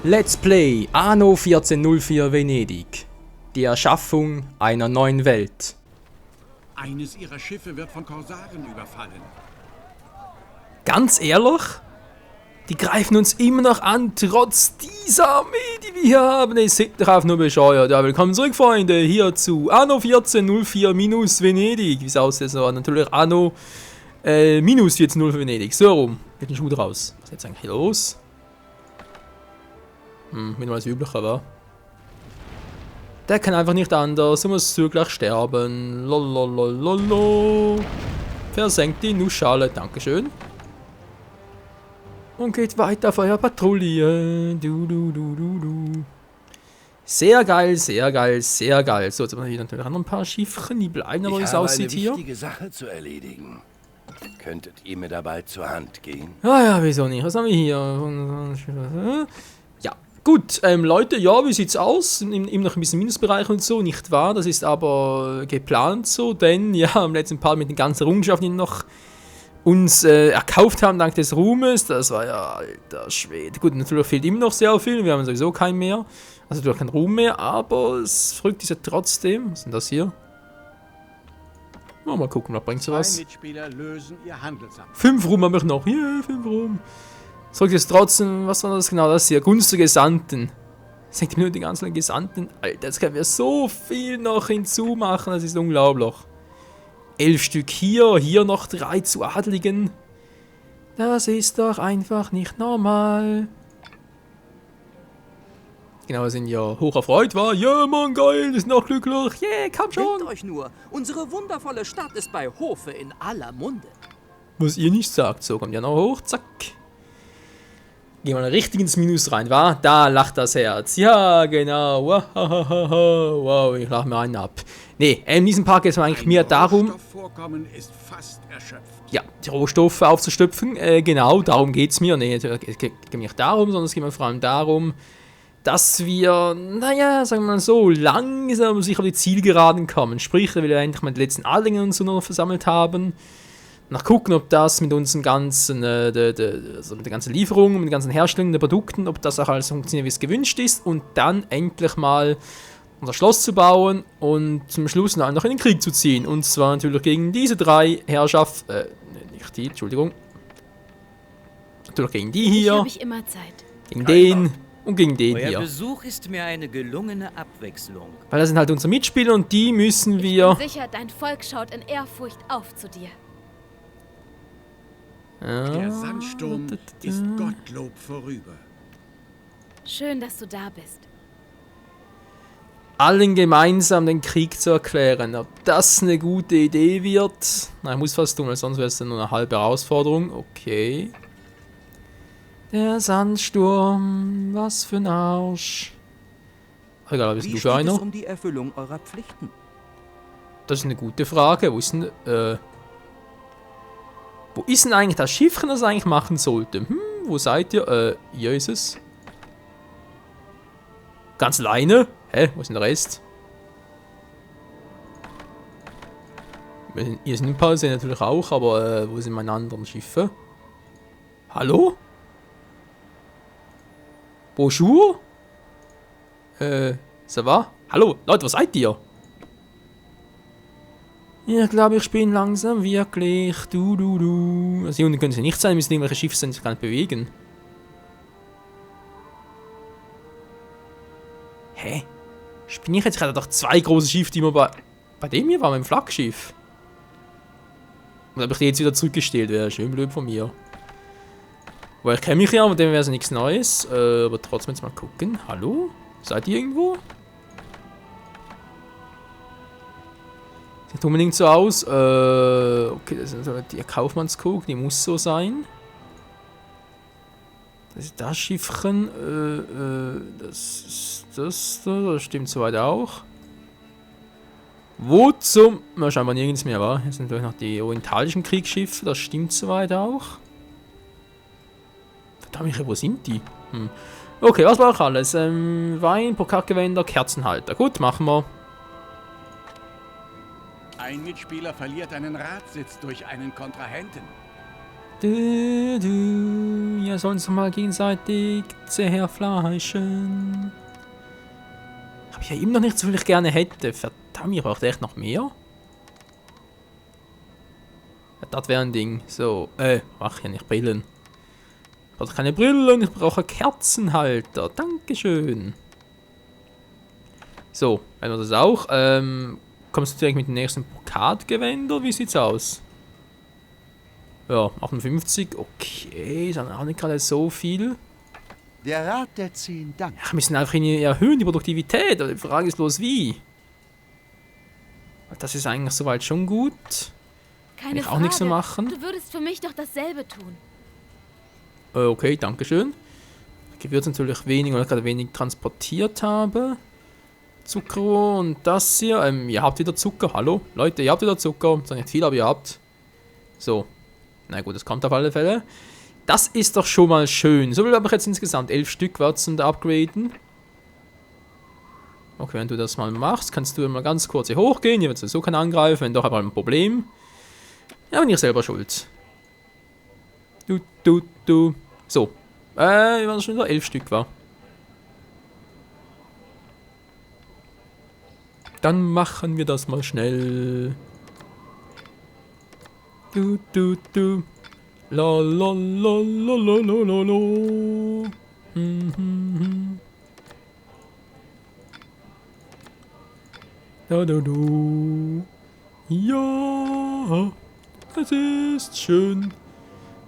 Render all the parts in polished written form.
Let's Play Anno 1404 Venedig. Die Erschaffung einer neuen Welt. Eines ihrer Schiffe wird von Korsaren überfallen. Ganz ehrlich? Die greifen uns immer noch an, trotz dieser Armee, die wir hier haben. Ihr seid doch einfach nur bescheuert. Ja, willkommen zurück, Freunde, hier zu Anno 1404 minus Venedig. Wie es aussieht, so natürlich Anno minus 1404 Venedig. So rum. Mit dem Schuh raus. Was ist jetzt eigentlich los? Wenn mal das Übliche war. Der kann einfach nicht anders, er muss zugleich sterben. Lololololo. Versenkt die Nussschale, dankeschön. Und geht weiter auf eurer Patrouille. Du. Sehr geil, sehr geil, sehr geil. So, jetzt haben wir hier natürlich noch ein paar Schiffchen, die bleiben aber, wie es aussieht hier. Ich habe eine wichtige Sache zu erledigen. Könntet ihr mir dabei zur Hand gehen? Ja, wieso nicht? Was haben wir hier? Ja, gut, Leute, ja, wie sieht's aus? Immer noch ein bisschen Minusbereich und so, nicht wahr? Das ist aber geplant so, denn ja, am letzten Part mit den ganzen Errungenschaften, die noch uns erkauft haben dank des Ruhmes, das war ja alter Schwede. Gut, natürlich fehlt immer noch sehr viel, wir haben sowieso keinen mehr, also natürlich keinen Ruhm mehr, aber es verrückt ist ja trotzdem. Was ist denn das hier? Mal gucken, was bringt sowas? 5 Ruhm haben wir noch, yeah, 5 Ruhm. Zurück ist trotzdem, was war das genau, das hier, günstige Gesandten. 60 Minuten die ganzen Gesandten, Alter, jetzt können wir so viel noch hinzumachen, das ist unglaublich. 11 Stück hier noch 3 zu Adligen. Das ist doch einfach nicht normal. Genau, wir sind ja hoch erfreut, war. Ja, Mann, geil, wir sind noch glücklich. Yeah, komm schon. Denkt euch nur, unsere wundervolle Stadt ist bei Hofe in aller Munde. Was ihr nicht sagt, so kommt ja noch hoch, zack. Gehen wir mal richtig ins Minus rein, wa? Da lacht das Herz. Ja, genau. Wow, ich lach mir einen ab. Nee, in diesem Part geht es eigentlich mehr darum, ist fast erschöpft. ja, die Rohstoffe aufzustöpfen. Genau, darum geht es mir. Nee, es geht mir nicht darum, sondern es geht mir vor allem darum, dass wir, naja, sagen wir mal so, langsam sich auf die Zielgeraden kommen. Sprich, da will wir endlich mal die letzten Adligen und so noch versammelt haben. Nach gucken, ob das mit unseren ganzen, also mit der ganzen Lieferung, mit den ganzen Herstellungen der Produkten, ob das auch alles funktioniert, wie es gewünscht ist. Und dann endlich mal unser Schloss zu bauen und zum Schluss noch in den Krieg zu ziehen. Und zwar natürlich gegen diese 3 Herrschaften, nicht die, Entschuldigung. Natürlich gegen die hier. Habe ich immer Zeit. Gegen den und gegen den Euer hier. Besuch ist mir eine gelungene Abwechslung. Weil das sind halt unsere Mitspieler und die müssen wir... Ich bin sicher, dein Volk schaut in Ehrfurcht auf zu dir. Der Sandsturm ist Gottlob vorüber. Schön, dass du da bist. Allen gemeinsam den Krieg zu erklären. Ob das eine gute Idee wird? Na, ich muss fast tun, weil sonst wäre es dann nur eine halbe Herausforderung. Okay. Der Sandsturm, was für ein Arsch. Egal, was bist du für einer? Um die Erfüllung eurer Pflichten? Das ist eine gute Frage. Wo ist denn eigentlich das Schiffchen, das eigentlich machen sollte? Wo seid ihr? Hier ist es. Ganz alleine? Hä? Wo ist denn der Rest? Hier sind ein paar, sind natürlich auch, aber wo sind meine anderen Schiffe? Hallo? Bonjour? Ça va? Hallo, Leute, was seid ihr? Ich glaube, ich bin langsam wirklich. Du. Also hier unten können sie nicht sein, müssen irgendwelche Schiffe sein, die sich gar nicht bewegen. Hä? Bin ich jetzt gerade doch 2 große Schiffe, die wir bei dem hier waren, mit dem Flaggschiff? Und habe ich die jetzt wieder zurückgestellt, wäre schön blöd von mir. Weil ich kenne mich ja, mit dem wäre es nichts Neues. Aber trotzdem jetzt mal gucken. Hallo? Seid ihr irgendwo? Sieht unbedingt so aus. Okay, das ist die Kaufmannskog, die muss so sein. Das ist das Schiffchen. Das ist das da. Das stimmt soweit auch. Wo zum... Na, scheinbar nirgends mehr, war. Jetzt sind natürlich noch die orientalischen Kriegsschiffe. Das stimmt soweit auch. Verdammt, wo sind die? Okay, was war auch alles? Wein, Pokalgewänder, Kerzenhalter. Gut, machen wir. Ein Mitspieler verliert einen Ratssitz durch einen Kontrahenten. Ihr sollt uns mal gegenseitig zerfleischen. Habe ich ja immer noch nicht so viel ich gerne hätte. Verdammt, ich brauche echt noch mehr. Ja, das wäre ein Ding. So, mach ja nicht Brillen. Ich brauche keine Brillen, ich brauche einen Kerzenhalter. Dankeschön. So, wenn wir das auch. Kommst du direkt mit dem nächsten Brokatgewänder? Wie sieht's aus? Ja, 58. Okay, ist dann auch nicht gerade so viel. Der Rat der 10 dankt. Ja, wir müssen einfach erhöhen, die Produktivität. Aber die Frage ist bloß wie. Das ist eigentlich soweit schon gut. Keine ich auch Frage. nichts mehr machen. Du würdest für mich doch dasselbe tun. Okay, dankeschön. Gewürz natürlich wenig, weil ich gerade wenig transportiert habe. Zuckerrohr und das hier. Ihr habt wieder Zucker. Hallo? Leute, ihr habt wieder Zucker. Zwar nicht viel, aber ihr habt. So. Na gut, das kommt auf alle Fälle. Das ist doch schon mal schön. So viel habe ich jetzt insgesamt 11 Stück was zum Upgraden. Okay, wenn du das mal machst, kannst du mal ganz kurz hier hochgehen. Hier wird sowieso keiner angreifen, wenn doch aber ein Problem. Ja, bin ich selber schuld. Du. So. Wir waren schon wieder 11 Stück, war. Dann machen wir das mal schnell. Du. La. Du. Ja, es ist schön.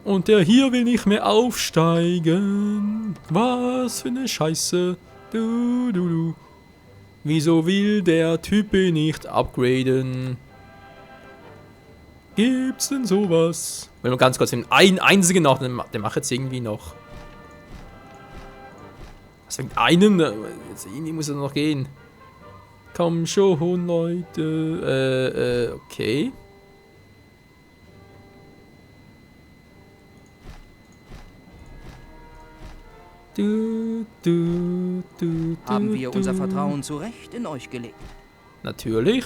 Und der hier will nicht mehr aufsteigen. Was für eine Scheiße. Du. Wieso will der Typ nicht upgraden? Gibt's denn sowas? Wenn wir ganz kurz einen einzigen noch, den mache ich jetzt irgendwie noch. Was wegen einen? Jetzt irgendwie muss er noch gehen. Komm schon, Leute. Okay. Haben wir unser Vertrauen zu Recht in euch gelegt? Natürlich.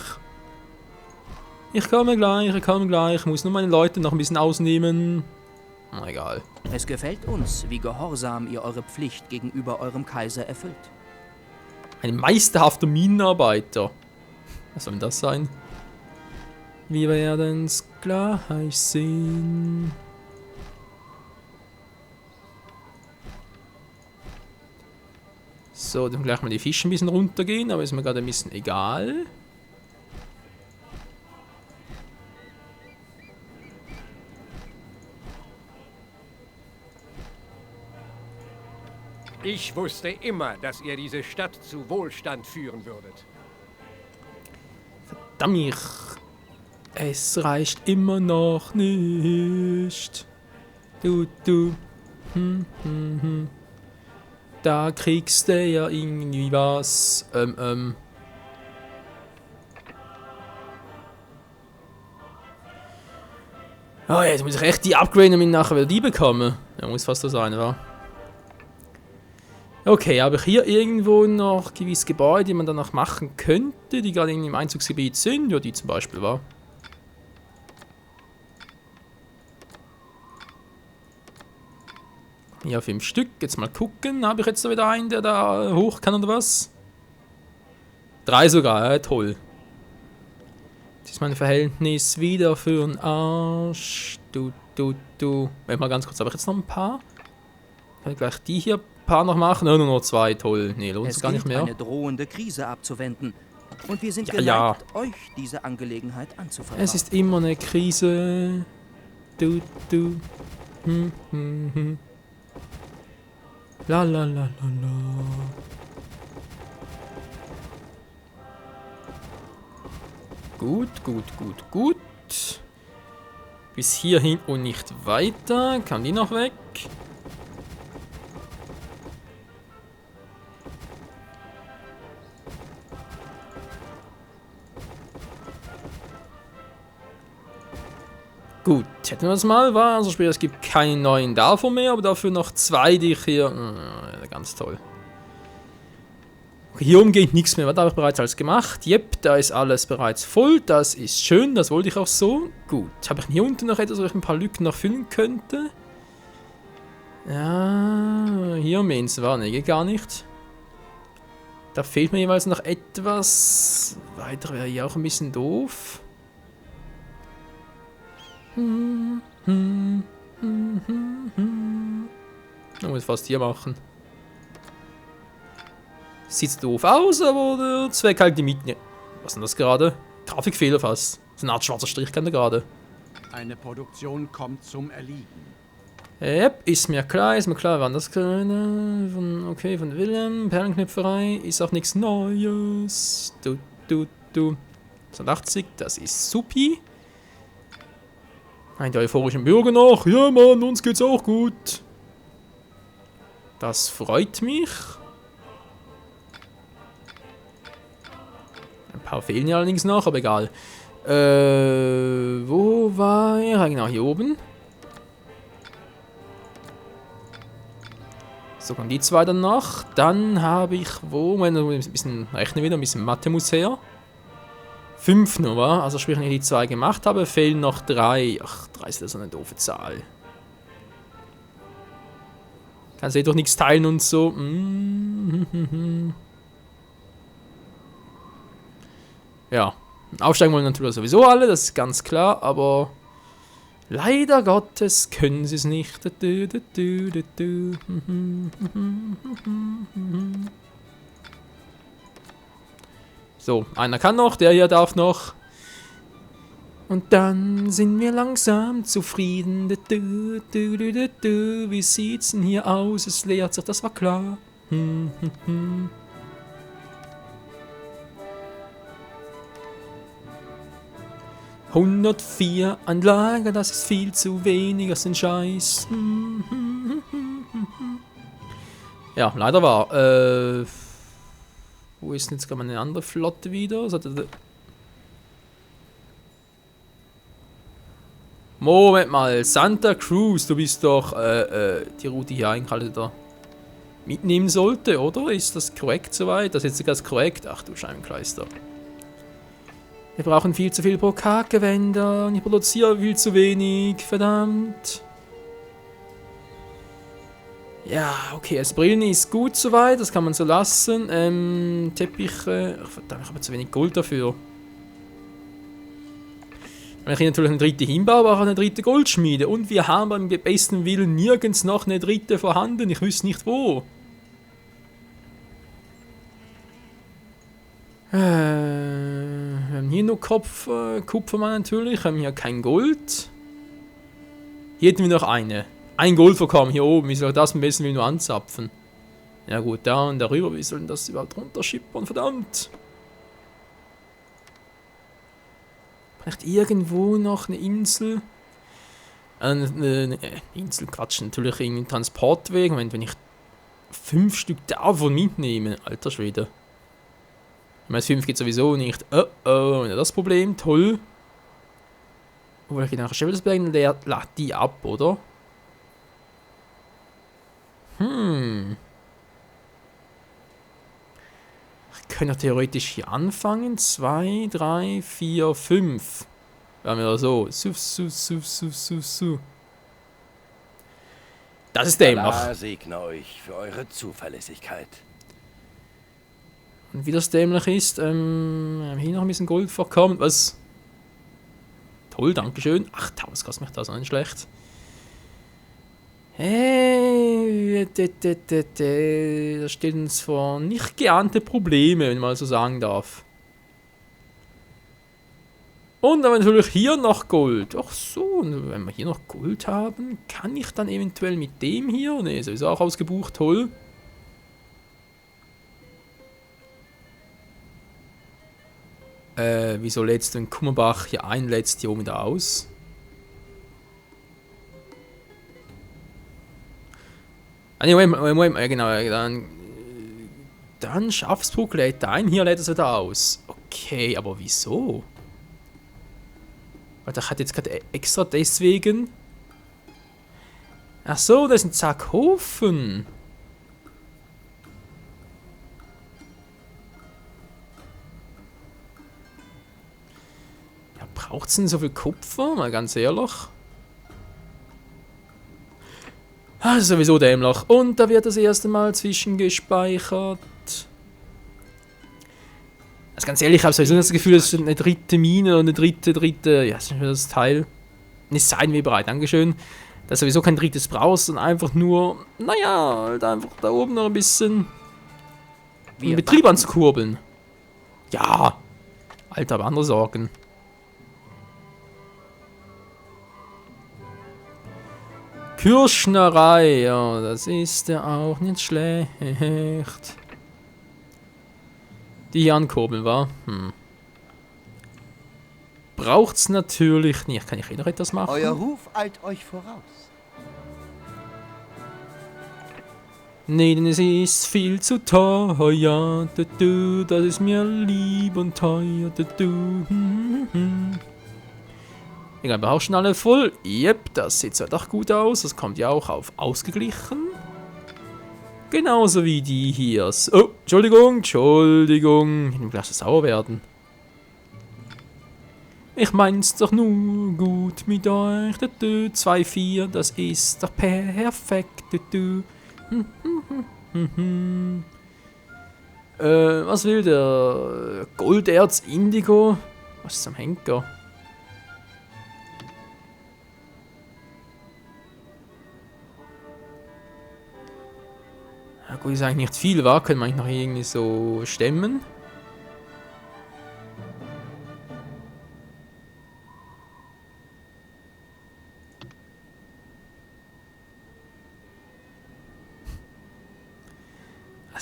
Ich komme gleich. Ich muss nur meine Leute noch ein bisschen ausnehmen. Na egal. Es gefällt uns, wie gehorsam ihr eure Pflicht gegenüber eurem Kaiser erfüllt. Ein meisterhafter Minenarbeiter. Was soll denn das sein? Wir werden's gleich sehen. So, dann gleich mal die Fische ein bisschen runtergehen, aber ist mir gerade ein bisschen egal. Ich wusste immer, dass ihr diese Stadt zu Wohlstand führen würdet. Verdammt, es reicht immer noch nicht. Du. Da kriegst du ja irgendwie was. Oh, jetzt muss ich echt die upgraden, damit ich nachher wieder die bekomme. Ja, muss fast so sein, wa? Okay, habe ich hier irgendwo noch gewisse Gebäude, die man danach machen könnte, die gerade irgendwie im Einzugsgebiet sind? Ja, die zum Beispiel, wa? Ja, 5 Stück. Jetzt mal gucken. Habe ich jetzt da wieder einen, der da hoch kann oder was? 3 sogar, ja, toll. Jetzt ist mein Verhältnis wieder für den Arsch. Du. Warte mal ganz kurz, habe ich jetzt noch ein paar? Kann ich gleich die hier ein paar noch machen? Oh, nur noch 2, toll. Nee, lohnt es gar nicht mehr. Es gilt, eine drohende Krise abzuwenden. Und wir sind Ja. geneigt, euch diese Angelegenheit anzuvertrauen. Es ist immer eine Krise. Du. La. Gut. Bis hierhin und nicht weiter. Kann die noch weg? Gut, hätten wir das mal, war also sprich, es gibt keinen neuen davon mehr, aber dafür noch 2, die ich hier. Ganz toll. Okay, hier oben geht nichts mehr. Was habe ich bereits alles gemacht? Jep, da ist alles bereits voll. Das ist schön, das wollte ich auch so. Gut, habe ich hier unten noch etwas, wo ich ein paar Lücken noch füllen könnte? Ja, hier Mainz war, ne, geht gar nicht. Da fehlt mir jeweils noch etwas. Weiter wäre hier auch ein bisschen doof. Ich muss fast hier machen. Sieht doof aus, aber der Zweck halt die Mieten. Was ist denn das gerade? Grafikfehler fast. So eine Art schwarzer Strich kann der gerade. Eine Produktion kommt zum Erliegen. Yep, ist mir klar, wann das von, okay, von Willem, Perlenknöpferei, ist auch nichts Neues. 280, das ist supi. Ein der euphorischen Bürger noch. Ja, Mann, uns geht's auch gut. Das freut mich. Ein paar fehlen ja allerdings noch, aber egal. Wo war er? Genau, hier oben. So, kommen die zwei dann noch. Dann habe ich, wenn ein bisschen rechnen wieder, ein bisschen Mathe muss her. 5 nur, wa? Also sprich, wenn ich die 2 gemacht habe, fehlen noch 3. Ach, 3 ist das so eine doofe Zahl. Kannst du doch nichts teilen und so. Ja, aufsteigen wollen natürlich sowieso alle, das ist ganz klar, aber leider Gottes können sie es nicht. So, einer kann noch, der hier darf noch. Und dann sind wir langsam zufrieden. Wie sieht's denn hier aus? Es leert sich, das war klar. 104 Anlagen, das ist viel zu wenig, das ist ein Scheiß. Ja, leider war. Wo ist denn jetzt gerade eine andere Flotte wieder? Moment mal, Santa Cruz, du bist doch die Route hier eigentlich da mitnehmen sollte, oder? Ist das korrekt soweit? Das ist jetzt ganz korrekt. Ach du Scheibenkleister. Wir brauchen viel zu viel Brokatgewänder und ich produziere viel zu wenig, verdammt. Ja, okay, also Brillen ist gut soweit, das kann man so lassen. Teppiche, ach verdammt, ich habe zu wenig Gold dafür. Wenn ich hier natürlich eine dritte hinbaue, aber auch eine dritte Goldschmiede. Und wir haben beim besten Willen nirgends noch eine dritte vorhanden, ich wüsste nicht wo. Wir haben hier nur Kupfermann natürlich, haben hier kein Gold. Hier hätten wir noch eine. Ein Goldvorkommen hier oben, wie soll das am besten will nur anzapfen? Ja gut, da und darüber, wie sollen das überhaupt runterschippern, verdammt? Vielleicht irgendwo noch eine Insel? Eine Insel, Quatsch, natürlich irgendein Transportweg. Moment, wenn ich 5 Stück davon mitnehme, alter Schwede. Ich meine, 5 geht sowieso nicht. Oh, das Problem, toll. Obwohl, ich gehe nach Schäbelsberg und lade die ab, oder? Ich könnte theoretisch hier anfangen. 2, 3, 4, 5. Wären wir so. Das ist dämlich. Allah segne euch für eure Zuverlässigkeit. Und wie das dämlich ist, haben wir hier noch ein bisschen Gold vorkommen. Was? Toll, dankeschön. 8000 kostet mich das auch nicht schlecht. Hey, das steht uns vor nicht geahnte Probleme, wenn man so sagen darf. Und dann natürlich hier noch Gold. Ach so, und wenn wir hier noch Gold haben, kann ich dann eventuell mit dem hier? Ne, sowieso auch ausgebucht, toll. Wieso lädst du in Kummerbach hier ein, lädst hier oben da aus? Ah, nee, Moment, genau, dann Schafsbruck lädt ein, hier lädt es wieder aus. Okay, aber wieso? Weil ich hatte jetzt gerade extra deswegen... Ach so, das ist ein Zackhofen. Braucht es denn so viel Kupfer? Mal ganz ehrlich. Ah, das ist sowieso dämlich. Und da wird das erste Mal zwischengespeichert. Also ganz ehrlich, ich habe sowieso das Gefühl, dass eine dritte Mine oder eine dritte, ja, das ist das Teil. Nicht sein wie bereit, Dankeschön. Dass du sowieso kein drittes brauchst und einfach nur, naja, halt einfach da oben noch ein bisschen den Betrieb anzukurbeln. Ja, Alter, aber andere Sorgen. Kirschnerei, ja, das ist ja auch nicht schlecht. Die hier ankurbeln, war. Braucht's natürlich nicht. Kann ich hier noch etwas machen? Euer Ruf eilt euch voraus. Nee, denn es ist viel zu teuer. Das ist mir lieb und teuer. Egal, wir haben auch schon alle voll. Jep, das sieht so doch gut aus. Das kommt ja auch auf ausgeglichen. Genauso wie die hier. Oh, Entschuldigung. Ich will gleich so sauer werden. Ich mein's doch nur gut mit euch. 2,4, das ist doch perfekt. Was will der Golderz Indigo? Was ist am Henker? Ja, gut, ist eigentlich nicht viel, war? Können wir eigentlich noch irgendwie so stemmen?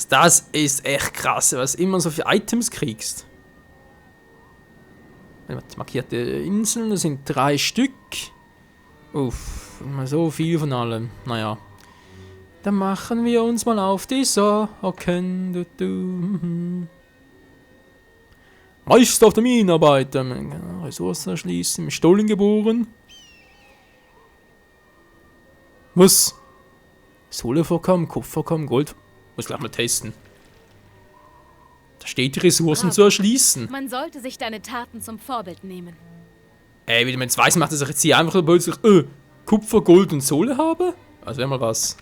Das ist echt krass, was immer so für Items kriegst. Markierte Inseln, das sind 3 Stück. Uff, immer so viel von allem. Naja. Dann machen wir uns mal auf die Socken. Meister auf der Minenarbeit. Ressourcen erschließen. Im Stollen geboren. Was? Sohlevorkommen, Kupfervorkommen, Gold. Muss gleich mal testen. Da steht, die Ressourcen zu erschließen. Man sollte sich deine Taten zum Vorbild nehmen. Ey, wie du jetzt weißt, macht das jetzt hier einfach, weil ich Kupfer, Gold und Sohle habe? Also wäre mal was.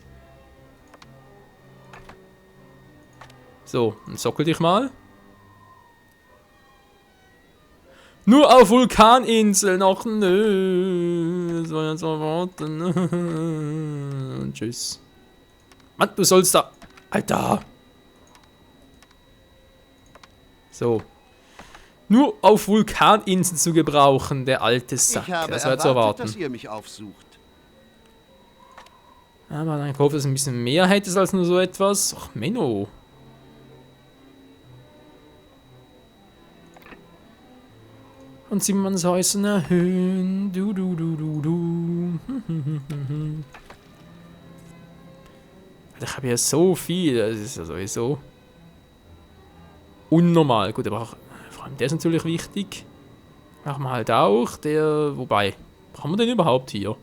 So, dann sockel dich mal. Nur auf Vulkaninseln, ach nö. Das war jetzt mal warten. Und tschüss. Mann, du sollst da... Alter. So. Nur auf Vulkaninseln zu gebrauchen, der alte Sack. Ich habe Das war zu erwarten. dass ihr mich aufsucht. Aber dann hoffe, dass du ein bisschen mehr hättest als nur so etwas. Ach, Menno. Und Simmernshäusen erhöhen. Du. Ich habe ja so viel. Das ist ja sowieso unnormal. Gut, aber auch, vor allem der ist natürlich wichtig. Machen wir halt auch. Der, wobei, brauchen wir den überhaupt hier?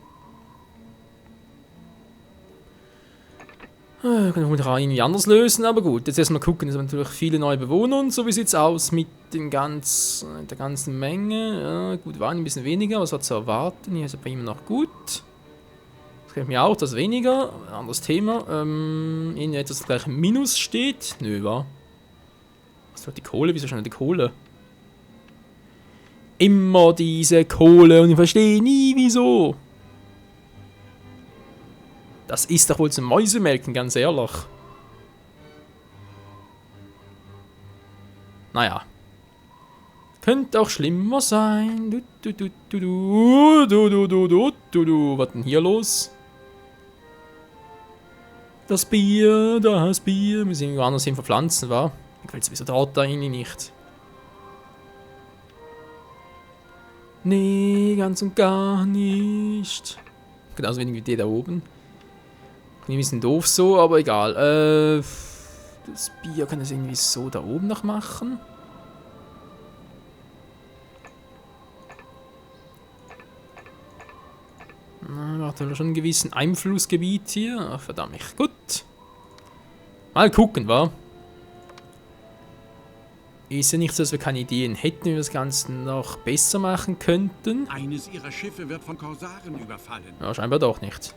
Können wir irgendwie anders lösen, aber gut. Jetzt erstmal gucken, es sind natürlich viele neue Bewohner und so. Wie sieht es aus mit der ganzen Menge? Ja, gut, waren ein bisschen weniger, was war zu erwarten. Hier ist aber immer noch gut. Das gefällt mir auch, dass weniger. Anderes Thema. Irgendwie etwas das gleiche Minus steht. Nö, war. Was war die Kohle? Wieso schon die Kohle? Immer diese Kohle und ich verstehe nie, wieso. Das ist doch wohl zum Mäusemelken, ganz ehrlich. Naja. Könnte auch schlimmer sein. Was denn hier los? Das Bier. Wir müssen irgendwo anders hin verpflanzen, wa? Ich will sowieso dort da irgendwie nicht. Nee, ganz und gar nicht. Genauso wenig wie die da oben. Ein bisschen doof so, aber egal. Das Bier kann das irgendwie so da oben noch machen. Na, hat er schon einen gewissen Einflussgebiet hier. Ach, verdammt, gut. Mal gucken, wa? Ist ja nicht so, dass wir keine Ideen hätten, wie wir das Ganze noch besser machen könnten. Eines ihrer Schiffe wird von Korsaren überfallen. Ja, scheinbar doch nicht.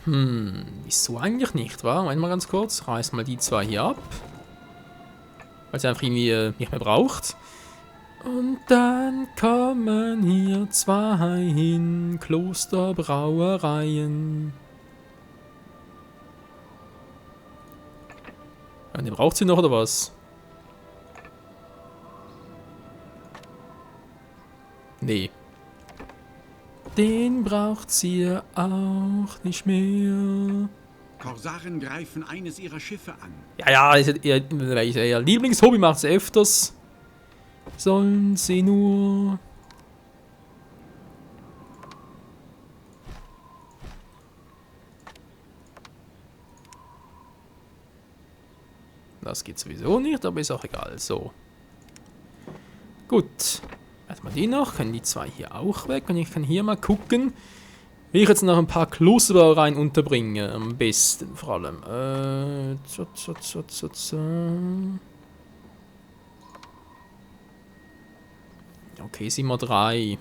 Wieso eigentlich nicht, wa? Moment mal ganz kurz. Reiß mal die zwei hier ab. Weil sie einfach irgendwie nicht mehr braucht. Und dann kommen hier zwei hin, Klosterbrauereien. Ja, den braucht sie noch, oder was? Nee. Den braucht sie auch nicht mehr. Korsaren greifen eines ihrer Schiffe an. Ja, ihr Lieblingshobby macht sie öfters. Sollen sie nur... Das geht sowieso nicht, aber ist auch egal. So. Gut. Erstmal die noch. Können die zwei hier auch weg? Und ich kann hier mal gucken, wie ich jetzt noch ein paar Klosterbrauereien unterbringe. Am besten vor allem. Okay, sind wir 3.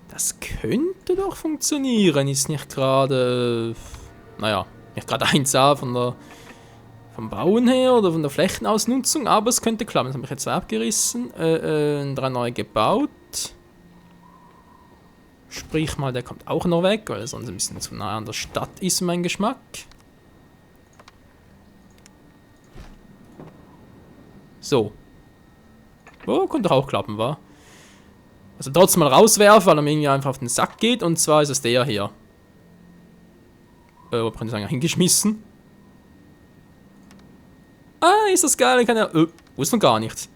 Das könnte doch funktionieren. Ist nicht gerade... naja, nicht gerade 1A vom Bauen her oder von der Flächenausnutzung, aber es könnte klappen. Das habe ich jetzt abgerissen. 3 neue gebaut. Sprich mal, der kommt auch noch weg, weil er sonst ein bisschen zu nah an der Stadt ist, mein Geschmack. So. Oh, könnte auch klappen, wa? Also trotzdem mal rauswerfen, weil er mir irgendwie einfach auf den Sack geht. Und zwar ist es der hier. Wo kann ich sagen, hingeschmissen. Ah, ist das geil. Ich kann ja... wusste noch gar nichts.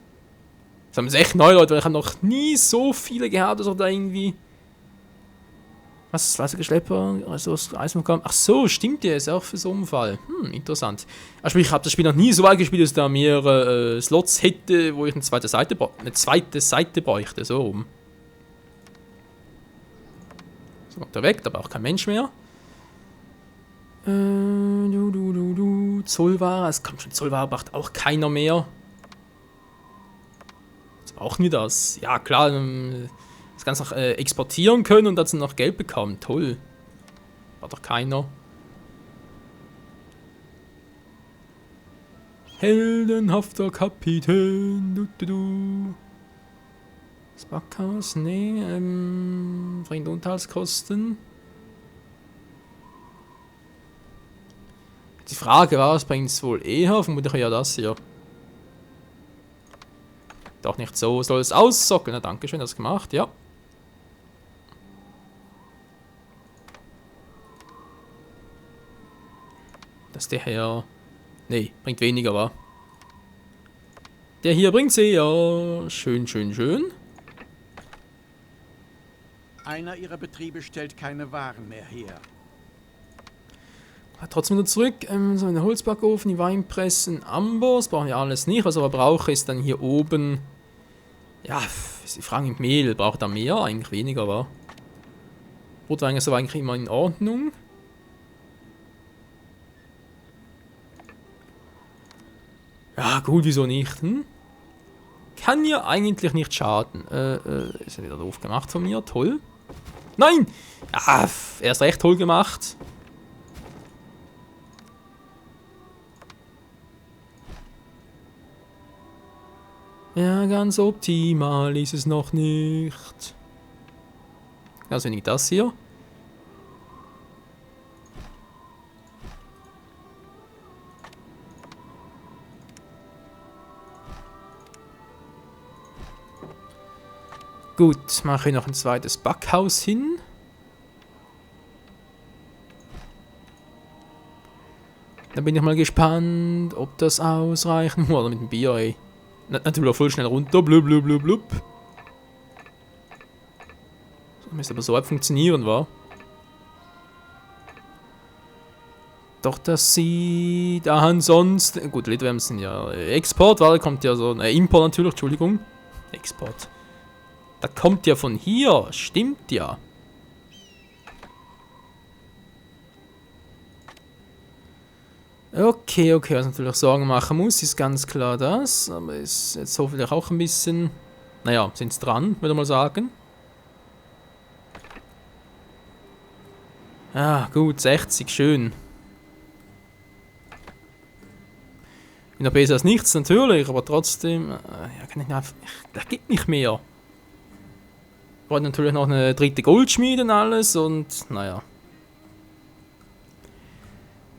Das haben wir echt neu, Leute, weil ich habe noch nie so viele gehabt, dass er da irgendwie... Was? Wassergeschlepper? Also Eismokam? Ach so, stimmt ja, ist auch für so einen Fall. Interessant. Also ich habe das Spiel noch nie so weit gespielt, dass da mehrere Slots hätte, wo ich eine zweite Seite bräuchte. So rum. So, kommt er weg, da braucht kein Mensch mehr. Zollware, es kommt schon, Zollware braucht auch keiner mehr. Was brauchen wir das? Ja klar, das Ganze noch exportieren können und dazu noch Geld bekommen. Toll. Braucht doch keiner. Heldenhafter Kapitän. Das Backhaus, nee, bringt Unterhaltskosten. Die Frage war, was bringt es wohl eher? Vermutlich ja das hier. Doch nicht so. Soll es aussockeln? Na, danke schön, das gemacht, ja. Dass der hier... Nee, bringt weniger, wa? Der hier bringt sie ja. Schön, schön, schön. Einer ihrer Betriebe stellt keine Waren mehr her. Trotzdem wieder zurück. So in den Holzbackofen, die Weinpressen, Amber. Das brauchen wir alles nicht. Was ich aber brauche, ist dann hier oben. Ja, Sie fragen im Mehl. Braucht er mehr? Eigentlich weniger, wa? Brotwein ist aber eigentlich immer in Ordnung. Ja, gut, wieso nicht? Kann ja eigentlich nicht schaden. Ist ja wieder doof gemacht von mir. Toll. Nein! Ja, erst recht toll gemacht. Ja, ganz optimal ist es noch nicht. Ganz wenig das hier. Gut, mache ich noch ein zweites Backhaus hin. Dann bin ich mal gespannt, ob das ausreicht. Oder mit dem Bier, ey. Natürlich voll schnell runter. Blub, blub, blub, blub. Müsste aber so funktionieren, wa? Doch, das sieht ansonsten... Gut, Ledwärme sind ja Export, weil da kommt ja so... Import natürlich, Entschuldigung. Export. Da kommt ja von hier, stimmt ja. Okay, was natürlich Sorgen machen muss, ist ganz klar das. Aber ist jetzt hoffentlich auch ein bisschen... Naja, sind's dran, würde ich mal sagen. Ah, gut, 60, schön. Bin noch besser als nichts, natürlich, aber trotzdem... ja, kann ich einfach... Da gibt nicht mehr. Ich wollte natürlich noch eine dritte Goldschmiede und alles und... Naja.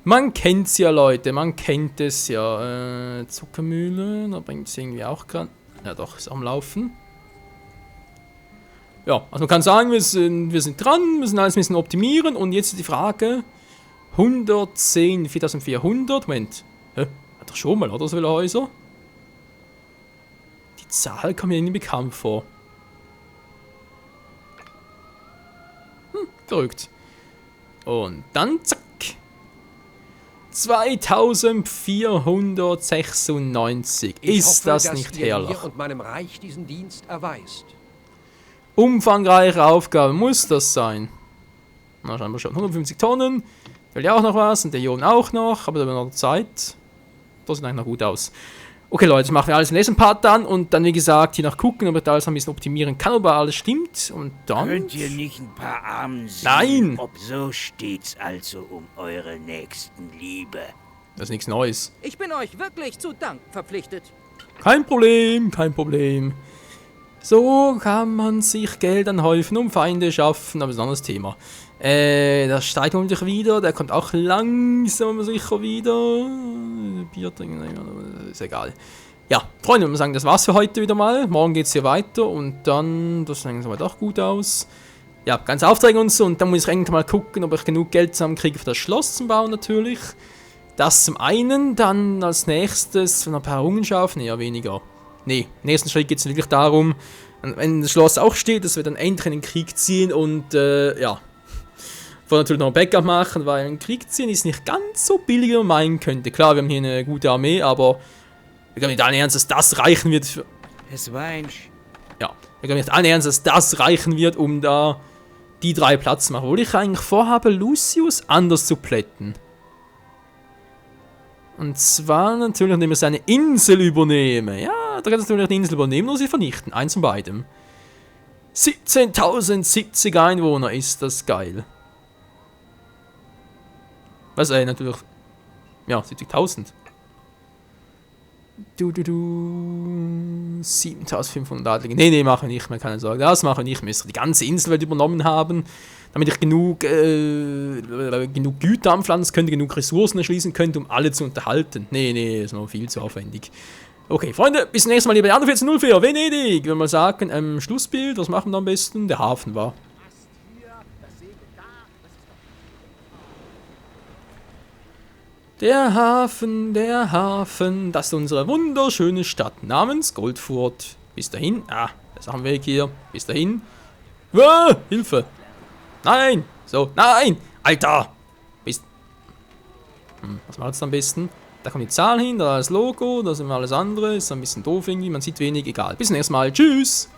Man kennt's ja, Leute, man kennt es ja. Zuckermühle, da bringt es irgendwie auch gerade... Ja doch, ist am Laufen. Ja, also man kann sagen, wir sind dran, müssen alles ein bisschen optimieren und jetzt die Frage... 110, 4400, Moment. Hä? Hat doch schon mal, oder, so viele Häuser? Die Zahl kommt mir irgendwie bekannt vor. Verrückt. Und dann zack. 2496. Ist das nicht herrlich? Mir und meinem Reich diesen Dienst erweist. Umfangreiche Aufgabe muss das sein. Na, scheinbar schon. 150 Tonnen. Will ja auch noch was. Und der hier oben auch noch. Aber da haben wir noch Zeit. Das sieht eigentlich noch gut aus. Okay, Leute, das machen wir alles im nächsten Part dann. Und dann, wie gesagt, hier nach gucken, ob ich da alles ein bisschen optimieren kann, ob alles stimmt. Und dann... Könnt ihr nicht ein paar Armen sehen? Nein! Ob so steht's also um eure Nächstenliebe. Das ist nichts Neues. Ich bin euch wirklich zu Dank verpflichtet. Kein Problem, kein Problem. So kann man sich Geld anhäufen, um Feinde schaffen, aber das ist ein anderes Thema. Das steigt natürlich wieder, der kommt auch langsam aber sicher wieder. Bier trinken, ist egal. Ja, Freunde, wir sagen, das war's für heute wieder mal. Morgen geht's hier weiter und dann, das sieht soweit auch gut aus. Ja, ganz Aufträge und so und dann muss ich eigentlich mal gucken, ob ich genug Geld zusammenkriege für das Schloss zum Bauen natürlich. Das zum einen, dann als nächstes von ein paar Errungenschaften, eher weniger. Nee, im nächsten Schritt geht es wirklich darum, wenn das Schloss auch steht, dass wir dann endlich in den Krieg ziehen und ja, wollen natürlich noch ein Backup machen, weil ein Krieg ziehen ist nicht ganz so billig, wie man meinen könnte. Klar, wir haben hier eine gute Armee, aber wir können nicht allen Ernst, dass das reichen wird für... Es weint. Ja, wir können nicht allen Ernst, dass das reichen wird, um da die 3 Platz zu machen. Obwohl ich eigentlich vorhabe, Lucius anders zu plätten. Und zwar natürlich, indem wir seine Insel übernehmen. Ja, da kann es natürlich eine Insel übernehmen oder sie vernichten. Eins von beidem. 17.070 Einwohner, ist das geil. Was, natürlich... Ja, 70.000. 7.500 Adlige. Nee, mache ich nicht mehr, keine Sorge. Das mache ich nicht. Ich müsste die ganze Inselwelt übernommen haben, damit ich genug Güter anpflanzen könnte, genug Ressourcen erschließen könnte, um alle zu unterhalten. Nee, ist noch viel zu aufwendig. Okay, Freunde, bis zum nächsten Mal, liebe 1404, Venedig. Ich will mal sagen, Schlussbild, was machen wir am besten? Der Hafen war. Der Hafen, das ist unsere wunderschöne Stadt namens Goldfurt. Bis dahin, das ist auch ein Weg hier. Bis dahin. Hilfe! Nein! So, nein! Alter! Was machen wir jetzt am besten? Da kommt die Zahl hin, da ist das Logo, da sind wir alles andere. Ist ein bisschen doof irgendwie, man sieht wenig, egal. Bis zum nächsten Mal. Tschüss!